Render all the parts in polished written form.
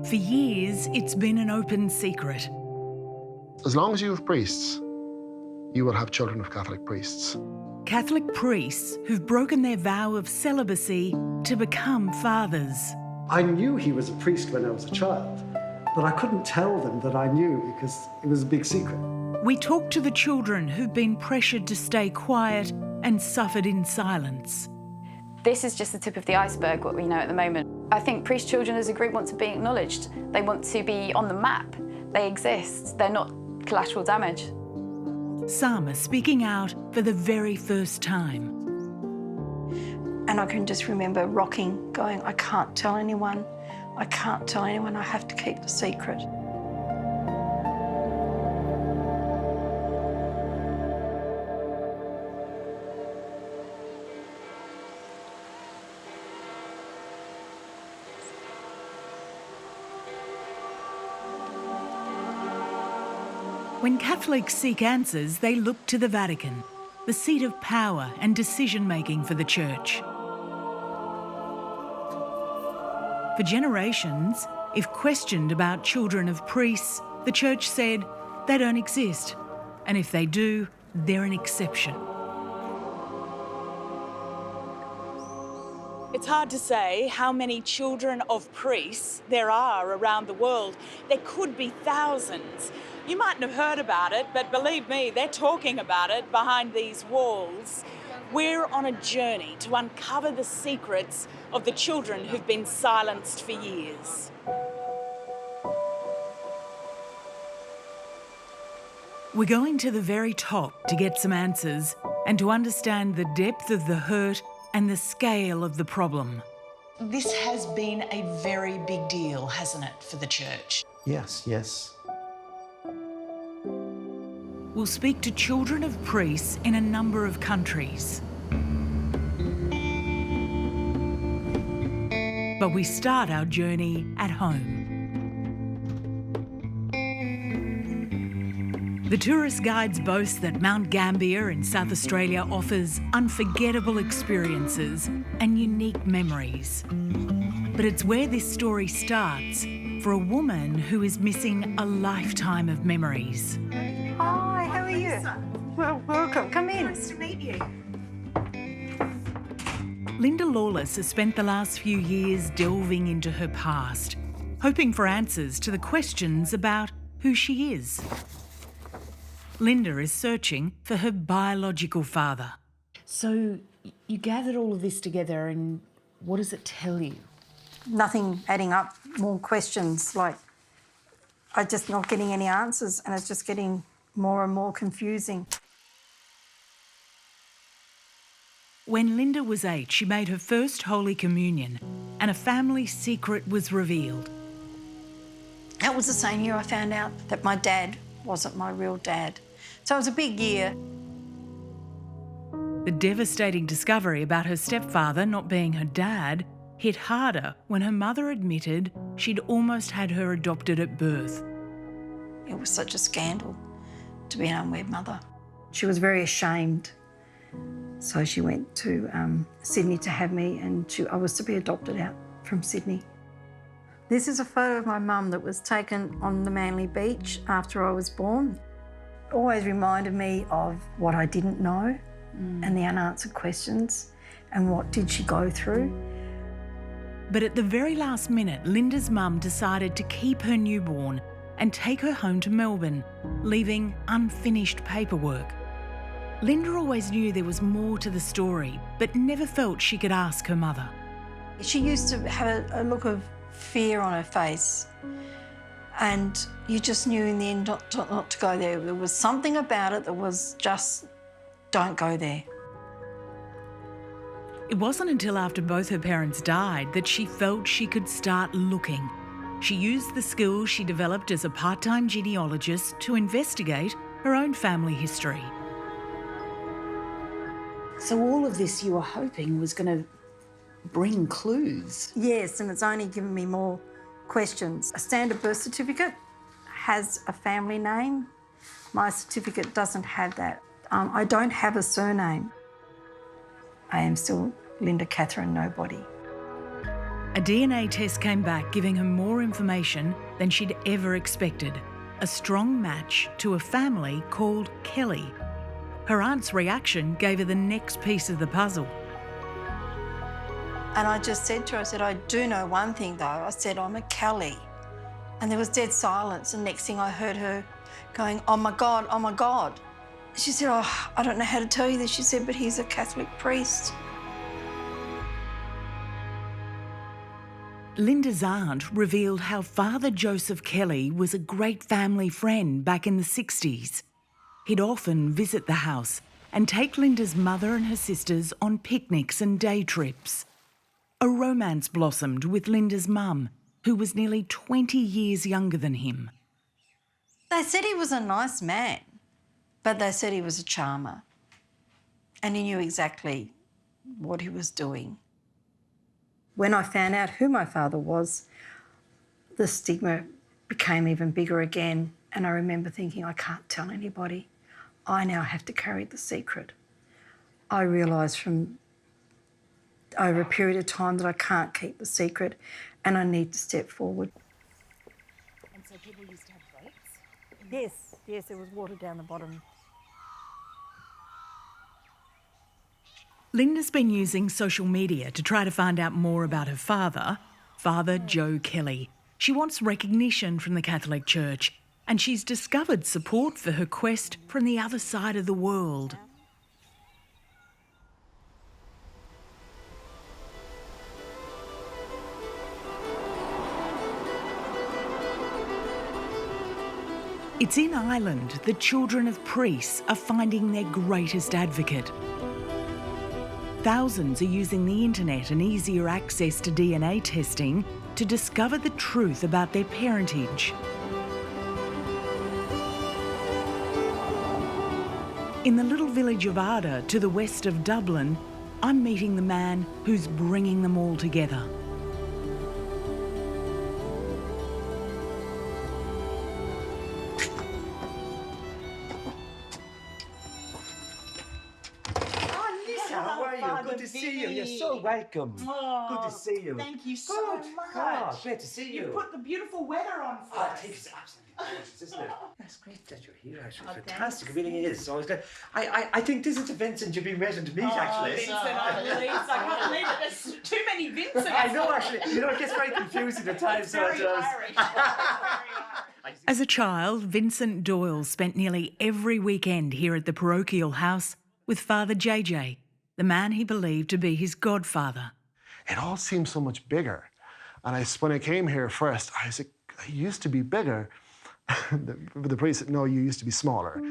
For years, it's been an open secret. As long as you have priests, you will have children of Catholic priests. Catholic priests who've broken their vow of celibacy to become fathers. I knew he was a priest when I was a child, but I couldn't tell them that I knew because it was a big secret. We talked to the children who've been pressured to stay quiet and suffered in silence. This is just the tip of the iceberg, what we know at the moment. I think priest children as a group want to be acknowledged. They want to be on the map. They exist. They're not collateral damage. Some are speaking out for the very first time. And I can just remember rocking, going, I can't tell anyone. I can't tell anyone. I have to keep the secret. When Catholics seek answers, they look to the Vatican, the seat of power and decision-making for the Church. For generations, if questioned about children of priests, the Church said they don't exist, and if they do, they're an exception. It's hard to say how many children of priests there are around the world. There could be thousands. You mightn't have heard about it, but believe me, they're talking about it behind these walls. We're on a journey to uncover the secrets of the children who've been silenced for years. We're going to the very top to get some answers and to understand the depth of the hurt and the scale of the problem. This has been a very big deal, hasn't it, for the Church? Yes. We'll speak to children of priests in a number of countries. But we start our journey at home. The tourist guides boast that Mount Gambier in South Australia offers unforgettable experiences and unique memories. But it's where this story starts for a woman who is missing a lifetime of memories. Hi, how are you? Well, welcome. Come in. Nice to meet you. Linda Lawless has spent the last few years delving into her past, hoping for answers to the questions about who she is. Linda is searching for her biological father. So you gathered all of this together, and what does it tell you? Nothing adding up, more questions, like I'm just not getting any answers, and it's just getting more and more confusing. When Linda was 8, she made her first Holy Communion and a family secret was revealed. That was the same year I found out that my dad wasn't my real dad. So it was a big year. The devastating discovery about her stepfather not being her dad hit harder when her mother admitted she'd almost had her adopted at birth. It was such a scandal to be an unwed mother. She was very ashamed. So she went to Sydney to have me, and I was to be adopted out from Sydney. This is a photo of my mum that was taken on the Manly Beach after I was born. It always reminded me of what I didn't know and the unanswered questions and what did she go through. But at the very last minute, Linda's mum decided to keep her newborn and take her home to Melbourne, leaving unfinished paperwork. Linda always knew there was more to the story, but never felt she could ask her mother. She used to have a look of fear on her face, and you just knew in the end not to go there. There was something about it that was just, don't go there. It wasn't until after both her parents died that she felt she could start looking. She used the skills she developed as a part-time genealogist to investigate her own family history. So all of this you were hoping was going to bring clues? Yes, and it's only given me more questions. A standard birth certificate has a family name. My certificate doesn't have that. I don't have a surname. I am still Linda Catherine Nobody. A DNA test came back giving her more information than she'd ever expected. A strong match to a family called Kelly. Her aunt's reaction gave her the next piece of the puzzle. And I just said to her, I said, I do know one thing though. I said, I'm a Kelly. And there was dead silence. And next thing I heard her going, oh my God, oh my God. She said, oh, I don't know how to tell you this. She said, but he's a Catholic priest. Linda's aunt revealed how Father Joseph Kelly was a great family friend back in the 60s. He'd often visit the house and take Linda's mother and her sisters on picnics and day trips. A romance blossomed with Linda's mum, who was nearly 20 years younger than him. They said he was a nice man, but they said he was a charmer. And he knew exactly what he was doing. When I found out who my father was, the stigma became even bigger again. And I remember thinking, I can't tell anybody. I now have to carry the secret. I realised from over a period of time that I can't keep the secret and I need to step forward. And so people used to have boats? Yes, there was water down the bottom. Linda's been using social media to try to find out more about her father, Father Joe Kelly. She wants recognition from the Catholic Church, and she's discovered support for her quest from the other side of the world. It's in Ireland that children of priests are finding their greatest advocate. Thousands are using the internet and easier access to DNA testing to discover the truth about their parentage. In the little village of Arda, to the west of Dublin, I'm meeting the man who's bringing them all together. Good to see you. You're so welcome. Oh, good to see you. Thank you so much. Oh, great to see you. You put the beautiful weather on for I us. think it's absolutely gorgeous, isn't it? That's great that you're here, actually. It's fantastic. It really is. So I think this is the Vincent you've been waiting to meet, actually. Vincent, I can't believe it. There's too many Vincents. I know, actually. You know, it gets very confusing at times. So it does. As a child, Vincent Doyle spent nearly every weekend here at the parochial house with Father JJ, the man he believed to be his godfather. It all seemed so much bigger. And when I came here first, I was like, I used to be bigger. The priest said, no, you used to be smaller.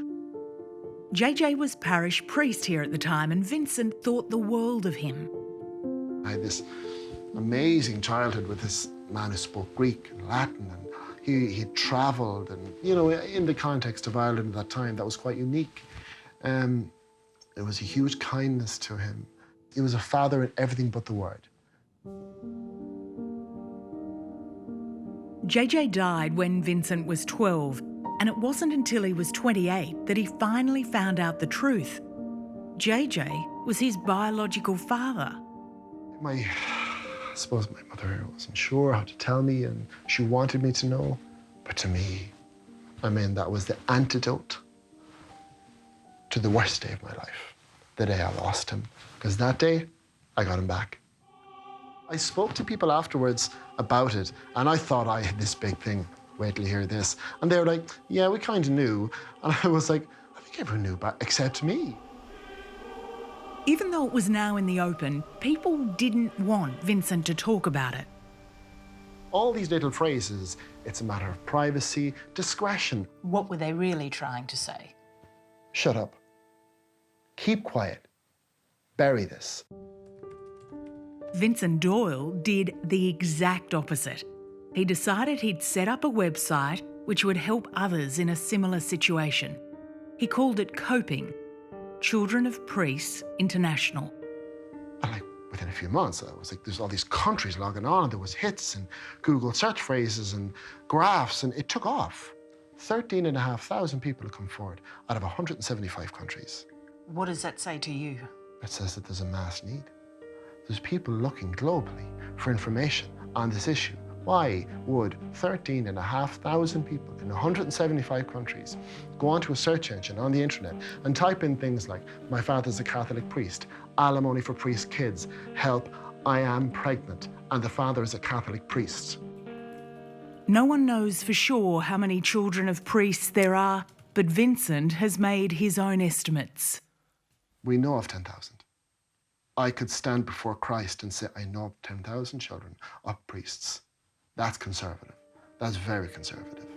JJ was parish priest here at the time, and Vincent thought the world of him. I had this amazing childhood with this man who spoke Greek and Latin, and he travelled, and, you know, in the context of Ireland at that time, that was quite unique. There was a huge kindness to him. He was a father in everything but the word. JJ died when Vincent was 12, and it wasn't until he was 28 that he finally found out the truth. JJ was his biological father. I suppose my mother wasn't sure how to tell me, and she wanted me to know. But to me, I mean, that was the antidote to the worst day of my life, the day I lost him. Because that day, I got him back. I spoke to people afterwards about it, and I thought I had this big thing. Wait till you hear this. And they were like, yeah, we kind of knew. And I was like, I think everyone knew, but except me. Even though it was now in the open, people didn't want Vincent to talk about it. All these little phrases, it's a matter of privacy, discretion. What were they really trying to say? Shut up. Keep quiet. Bury this. Vincent Doyle did the exact opposite. He decided he'd set up a website which would help others in a similar situation. He called it Coping, Children of Priests International. And like within a few months, I was like, there's all these countries logging on, and there was hits and Google search phrases and graphs, and it took off. 13,500 people have come forward out of 175 countries. What does that say to you? It says that there's a mass need. There's people looking globally for information on this issue. Why would 13,500 people in 175 countries go onto a search engine on the internet and type in things like, my father's a Catholic priest, alimony for priest kids, help, I am pregnant, and the father is a Catholic priest? No one knows for sure how many children of priests there are, but Vincent has made his own estimates. We know of 10,000. I could stand before Christ and say, I know of 10,000 children of priests. That's conservative. That's very conservative.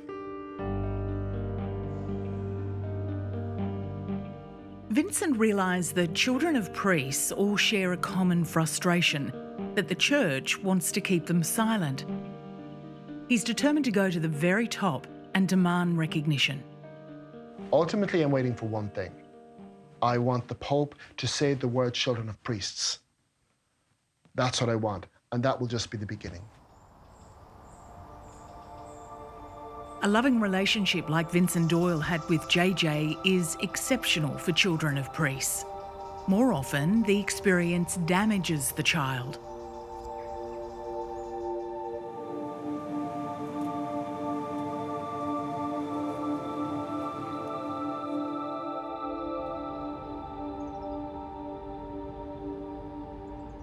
Vincent realised that children of priests all share a common frustration, that the church wants to keep them silent. He's determined to go to the very top and demand recognition. Ultimately, I'm waiting for one thing. I want the Pope to say the word children of priests. That's what I want, and that will just be the beginning. A loving relationship like Vincent Doyle had with JJ is exceptional for children of priests. More often, the experience damages the child.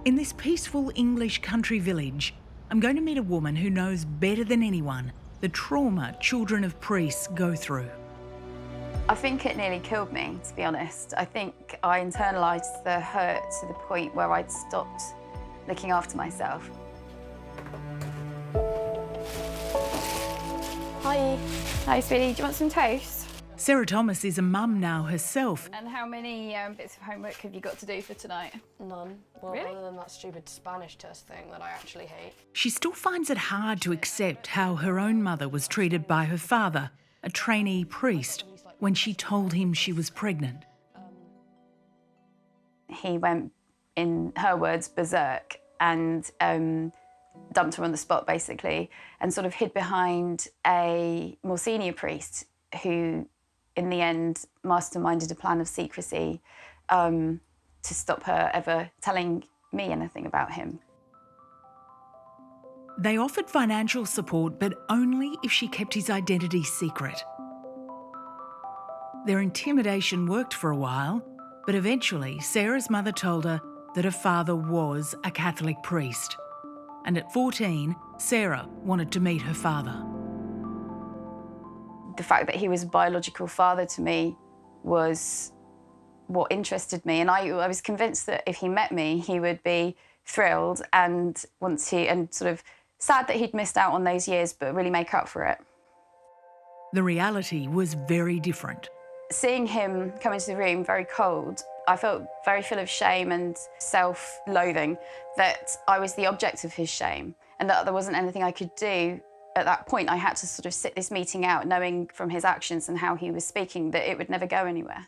In this peaceful English country village, I'm going to meet a woman who knows better than anyone the trauma children of priests go through. I think it nearly killed me, to be honest. I think I internalised the hurt to the point where I'd stopped looking after myself. Hi. Hi, sweetie. Do you want some toast? Sarah Thomas is a mum now herself. And how many bits of homework have you got to do for tonight? None. Well, Really? other than that stupid Spanish test thing that I actually hate. She still finds it hard to accept how her own mother was treated by her father, a trainee priest, when she told him she was pregnant. He went, in her words, berserk and dumped her on the spot, basically, and sort of hid behind a more senior priest who, in the end, masterminded a plan of secrecy to stop her ever telling me anything about him. They offered financial support, but only if she kept his identity secret. Their intimidation worked for a while, but eventually Sarah's mother told her that her father was a Catholic priest. And at 14, Sarah wanted to meet her father. The fact that he was a biological father to me was what interested me, and I was convinced that if he met me, he would be thrilled and want to, and sort of sad that he'd missed out on those years, but really make up for it. The reality was very different. Seeing him come into the room very cold, I felt very full of shame and self-loathing, that I was the object of his shame and that there wasn't anything I could do. At that point, I had to sort of sit this meeting out, knowing from his actions and how he was speaking that it would never go anywhere.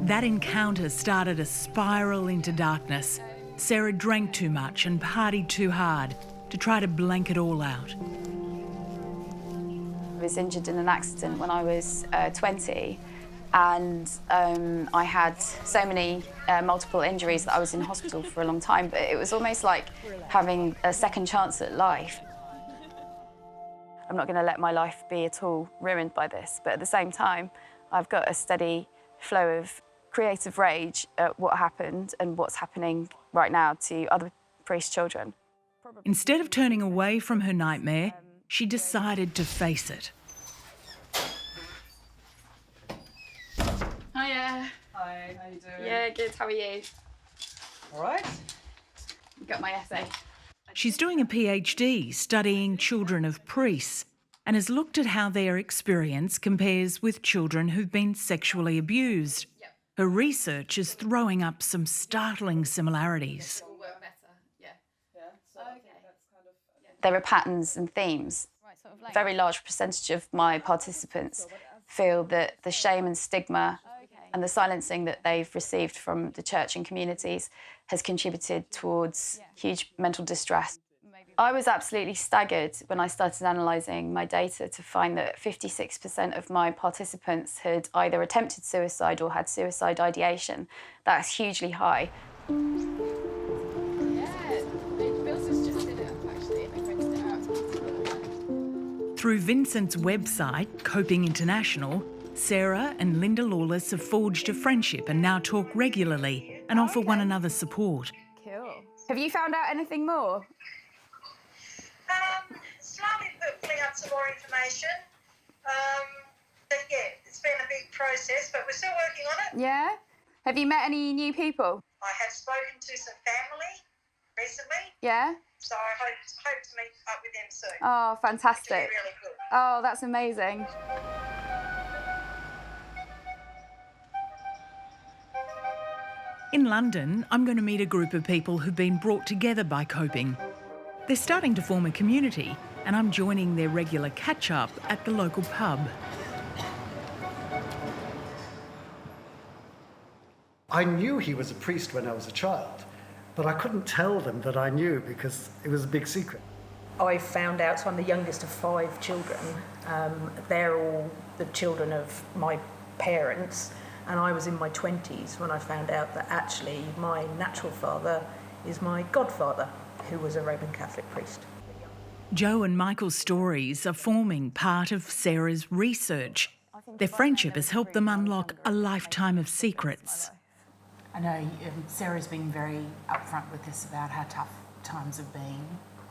That encounter started a spiral into darkness. Sarah drank too much and partied too hard to try to blank it all out. I was injured in an accident when I was 20, and I had so many multiple injuries that I was in hospital for a long time, but it was almost like having a second chance at life. I'm not going to let my life be at all ruined by this, but at the same time, I've got a steady flow of creative rage at what happened and what's happening right now to other priest children. Instead of turning away from her nightmare, she decided to face it. Hiya. Hi, how you doing? Yeah, good. How are you? All right. You got my essay. She's doing a PhD studying children of priests and has looked at how their experience compares with children who've been sexually abused. Her research is throwing up some startling similarities. There are patterns and themes. A very large percentage of my participants feel that the shame and stigma and the silencing that they've received from the church and communities has contributed towards huge mental distress. I was absolutely staggered when I started analysing my data to find that 56% of my participants had either attempted suicide or had suicide ideation. That's hugely high. Through Vincent's website, Coping International, Sarah and Linda Lawless have forged a friendship and now talk regularly and offer one another support. Cool. Have you found out anything more? Slightly pulling up some more information. But yeah, it's been a big process, but we're still working on it. Yeah? Have you met any new people? I have spoken to some family recently. Yeah? So I hope to meet up with them soon. Oh, fantastic. It'll be really good. Oh, that's amazing. In London, I'm going to meet a group of people who've been brought together by Coping. They're starting to form a community, and I'm joining their regular catch-up at the local pub. I knew he was a priest when I was a child, but I couldn't tell them that I knew because it was a big secret. I found out, so I'm the youngest of 5 children. They're all the children of my parents, and I was in my 20s when I found out that actually my natural father is my godfather, who was a Roman Catholic priest. Joe and Michael's stories are forming part of Sarah's research. Their friendship has helped them unlock a lifetime of secrets. I know Sarah's been very upfront with us about how tough times have been.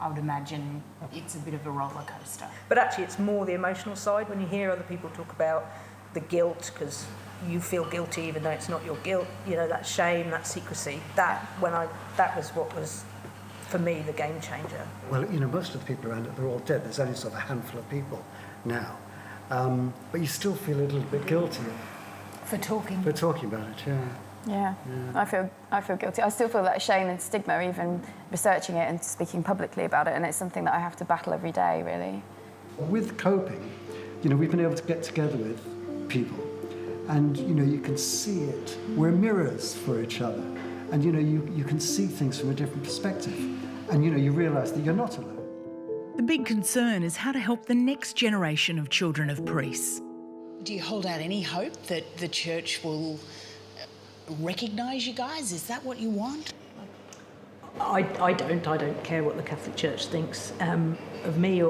I would imagine it's a bit of a roller coaster. But actually it's more the emotional side when you hear other people talk about the guilt, because you feel guilty even though it's not your guilt, you know, that shame, that secrecy, that was what was, for me, the game changer. Well, you know, most of the people around it, they're all dead. There's only sort of a handful of people now. But you still feel a little bit guilty. For talking about it, yeah. Yeah. I feel guilty. I still feel that shame and stigma, even researching it and speaking publicly about it, and it's something that I have to battle every day, really. With Coping, you know, we've been able to get together with people, and, you know, you can see it. We're mirrors for each other, and, you know, you can see things from a different perspective, and, you know, you realise that you're not alone. The big concern is how to help the next generation of children of priests. Do you hold out any hope that the church will recognise you guys? Is that what you want? I don't care what the Catholic Church thinks of me,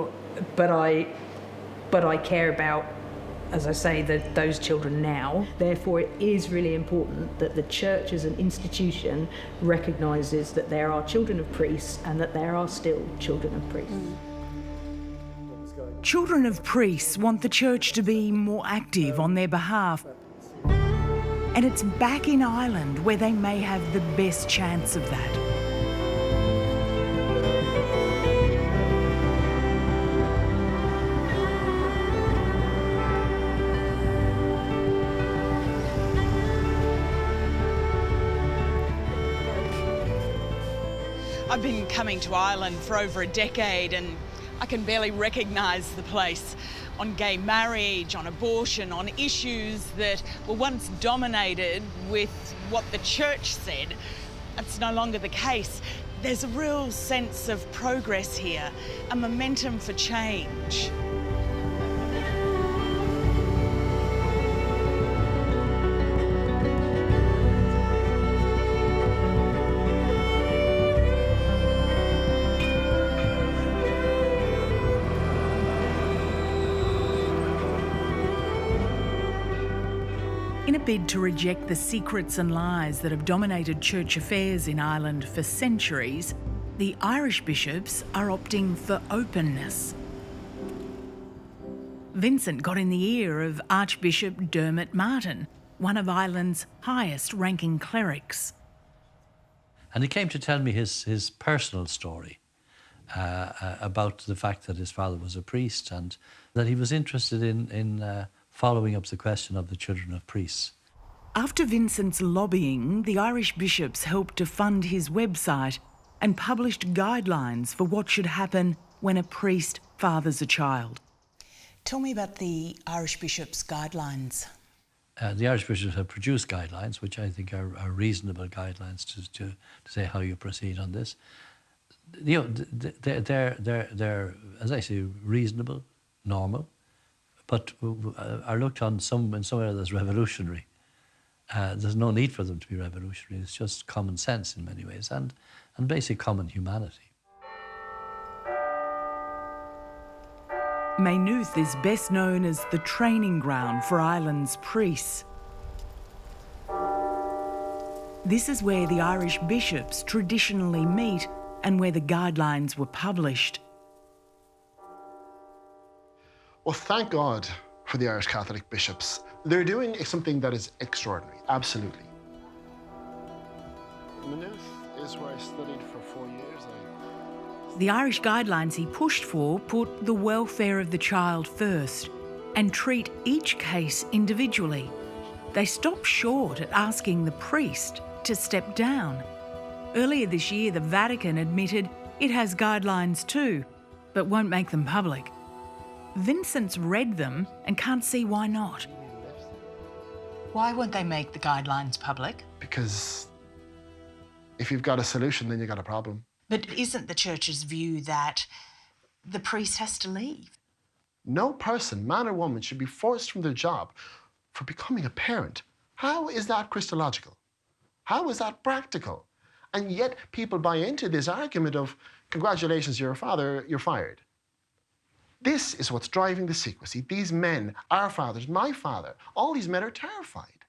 but I care about, as I say, those children now. Therefore, it is really important that the church as an institution recognises that there are children of priests and that there are still children of priests. Children of priests want the church to be more active on their behalf. And it's back in Ireland where they may have the best chance of that. I've been coming to Ireland for over a decade and I can barely recognise the place. On gay marriage, on abortion, on issues that were once dominated with what the church said. That's no longer the case. There's a real sense of progress here, a momentum for change. In a bid to reject the secrets and lies that have dominated church affairs in Ireland for centuries, the Irish bishops are opting for openness. Vincent got in the ear of Archbishop Dermot Martin, one of Ireland's highest-ranking clerics. And he came to tell me his personal story about the fact that his father was a priest and that he was interested in following up the question of the children of priests. After Vincent's lobbying, the Irish bishops helped to fund his website and published guidelines for what should happen when a priest fathers a child. Tell me about the Irish bishops' guidelines. The Irish bishops have produced guidelines, which I think are reasonable guidelines to say how you proceed on this. You know, they're, as I say, reasonable, normal, but are looked on in some areas as revolutionary. There's no need for them to be revolutionary. It's just common sense in many ways and basic common humanity. Maynooth is best known as the training ground for Ireland's priests. This is where the Irish bishops traditionally meet and where the guidelines were published. Well, thank God for the Irish Catholic bishops. They're doing something that is extraordinary, absolutely. Maynooth is where I studied for 4 years. The Irish guidelines he pushed for put the welfare of the child first and treat each case individually. They stopped short at asking the priest to step down. Earlier this year, the Vatican admitted it has guidelines too, but won't make them public. Vincent's read them and can't see why not. Why won't they make the guidelines public? Because if you've got a solution, then you've got a problem. But isn't the Church's view that the priest has to leave? No person, man or woman, should be forced from their job for becoming a parent. How is that Christological? How is that practical? And yet people buy into this argument of, congratulations, you're a father, you're fired. This is what's driving the secrecy. These men, our fathers, my father, all these men are terrified.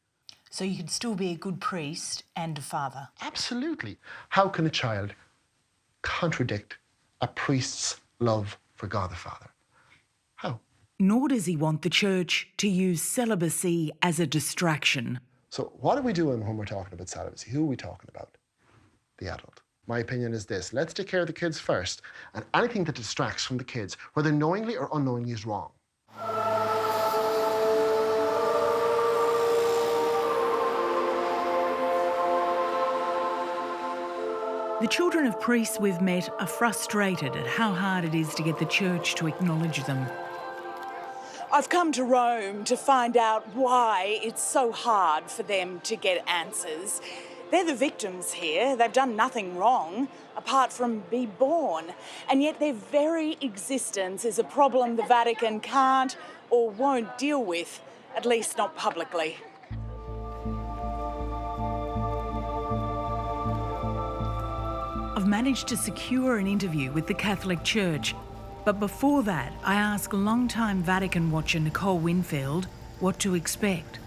So you can still be a good priest and a father? Absolutely. How can a child contradict a priest's love for God the Father? How? Nor does he want the Church to use celibacy as a distraction. So what are we doing when we're talking about celibacy? Who are we talking about? The adult. My opinion is this: let's take care of the kids first, and anything that distracts from the kids, whether knowingly or unknowingly, is wrong. The children of priests we've met are frustrated at how hard it is to get the Church to acknowledge them. I've come to Rome to find out why it's so hard for them to get answers. They're the victims here. They've done nothing wrong apart from be born. And yet their very existence is a problem the Vatican can't or won't deal with, at least not publicly. I've managed to secure an interview with the Catholic Church, but before that, I asked longtime Vatican watcher Nicole Winfield what to expect.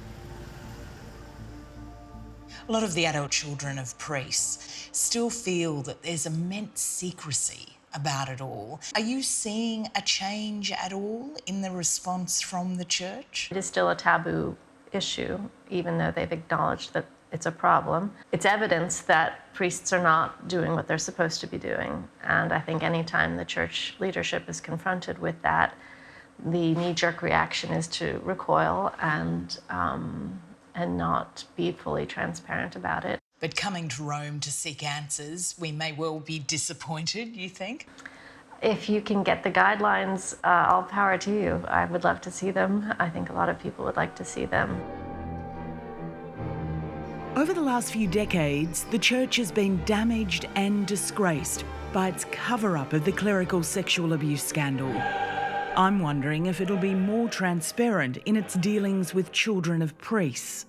A lot of the adult children of priests still feel that there's immense secrecy about it all. Are you seeing a change at all in the response from the Church? It is still a taboo issue, even though they've acknowledged that it's a problem. It's evidence that priests are not doing what they're supposed to be doing. And I think anytime the Church leadership is confronted with that, the knee-jerk reaction is to recoil and not be fully transparent about it. But coming to Rome to seek answers, we may well be disappointed, you think? If you can get the guidelines, all power to you. I would love to see them. I think a lot of people would like to see them. Over the last few decades, the Church has been damaged and disgraced by its cover-up of the clerical sexual abuse scandal. I'm wondering if it'll be more transparent in its dealings with children of priests.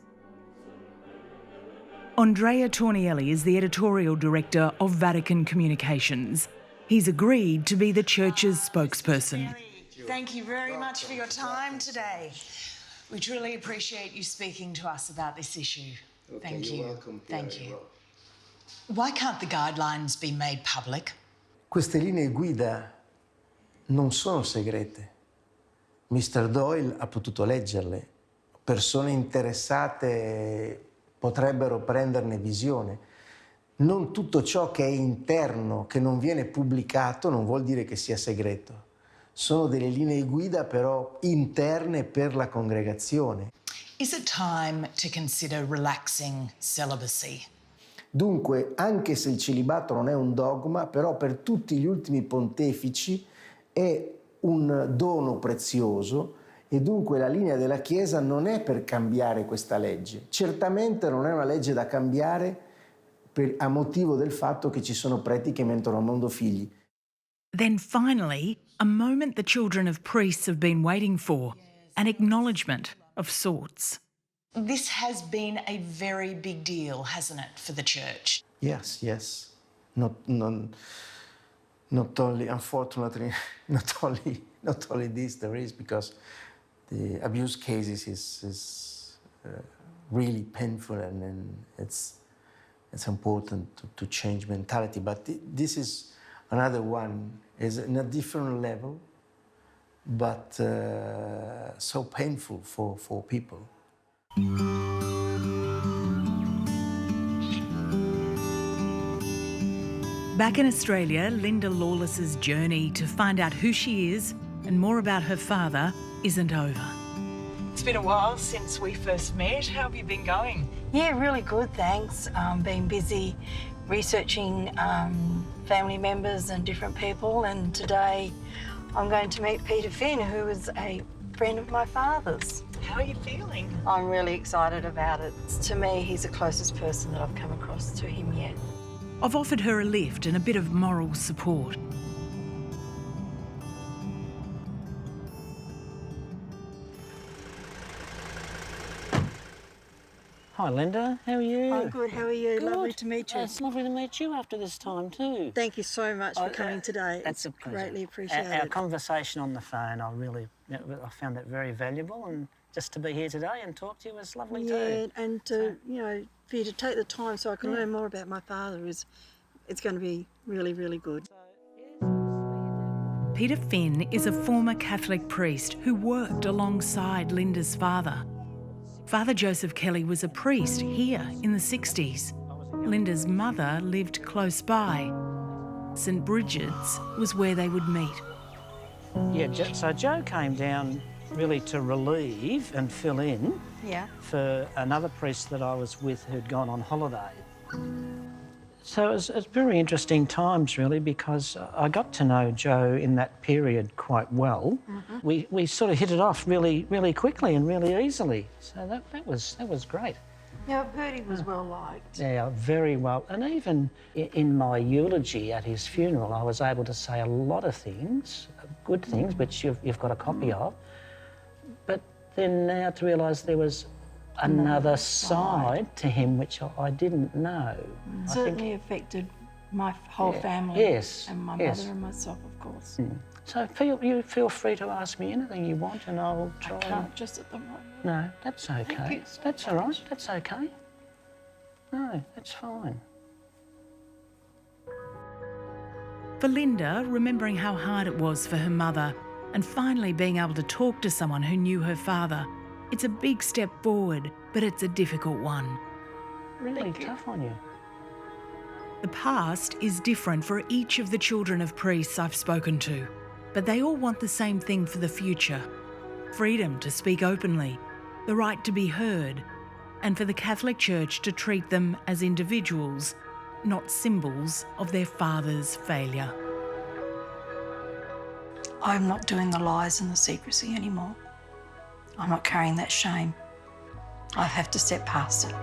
Andrea Tornielli is the editorial director of Vatican Communications. He's agreed to be the Church's spokesperson. Thank you very much for your time today. We truly appreciate you speaking to us about this issue. Okay, Thank you. You're welcome. Thank you. Why can't the guidelines be made public? Queste linee guida non sono segrete. Mr. Doyle ha potuto leggerle. Persone interessate potrebbero prenderne visione. Non tutto ciò che è interno, che non viene pubblicato, non vuol dire che sia segreto. Sono delle linee guida però interne per la congregazione. Is it time to consider relaxing celibacy? Dunque, anche se il celibato non è un dogma, però per tutti gli ultimi pontefici è un dono prezioso e dunque la linea della Chiesa non è per cambiare questa legge. Certamente non è una legge da cambiare a motivo del fatto che ci sono preti che mettono al mondo figli. Then finally, a moment the children of priests have been waiting for, an acknowledgement of sorts. This has been a very big deal, hasn't it, for the Church? Yes. not only, unfortunately, not only this there is, because the abuse cases is really painful, and it's important to change mentality. But this is another one, is in a different level, but so painful for people. Back in Australia, Linda Lawless's journey to find out who she is and more about her father isn't over. It's been a while since we first met. How have you been going? Yeah, really good, thanks. Been busy researching family members and different people, and today I'm going to meet Peter Finn, who is a friend of my father's. How are you feeling? I'm really excited about it. To me, he's the closest person that I've come across to him yet. I've offered her a lift and a bit of moral support. Hi Linda, how are you? I'm good, how are you? Good. Lovely to meet you. It's lovely to meet you after this time too. Thank you so much for coming today. That's it's a pleasure. greatly appreciated. Our conversation on the phone, I found that very valuable, and just to be here today and talk to you was lovely too. Yeah, and to, for you to take the time so I can learn more about my father it's going to be really, really good. Peter Finn is a former Catholic priest who worked alongside Linda's father. Father Joseph Kelly was a priest here in the 60s. Linda's mother lived close by. St Bridget's was where they would meet. Yeah, so Joe came down really to relieve and fill in for another priest that I was with who'd gone on holiday. So it's very interesting times, really, because I got to know Joe in that period quite well. Mm-hmm. We sort of hit it off really, really quickly and really easily. So that was great. Yeah, I've heard he was well liked. Yeah, very well. And even in my eulogy at his funeral, I was able to say a lot of things, good things, which you've got a copy of. But then now to realise there was another side to him which I didn't know. Certainly affected my whole family. Yes. And my mother and myself, of course. So feel free to ask me anything you want, and I'll try. I can't just at the moment. No, that's okay. That's all right. That's okay. No, that's fine. For Linda, remembering how hard it was for her mother and finally being able to talk to someone who knew her father, it's a big step forward, but it's a difficult one. Really tough on you. The past is different for each of the children of priests I've spoken to, but they all want the same thing for the future: freedom to speak openly, the right to be heard, and for the Catholic Church to treat them as individuals, not symbols of their father's failure. I'm not doing the lies and the secrecy anymore. I'm not carrying that shame. I have to step past it.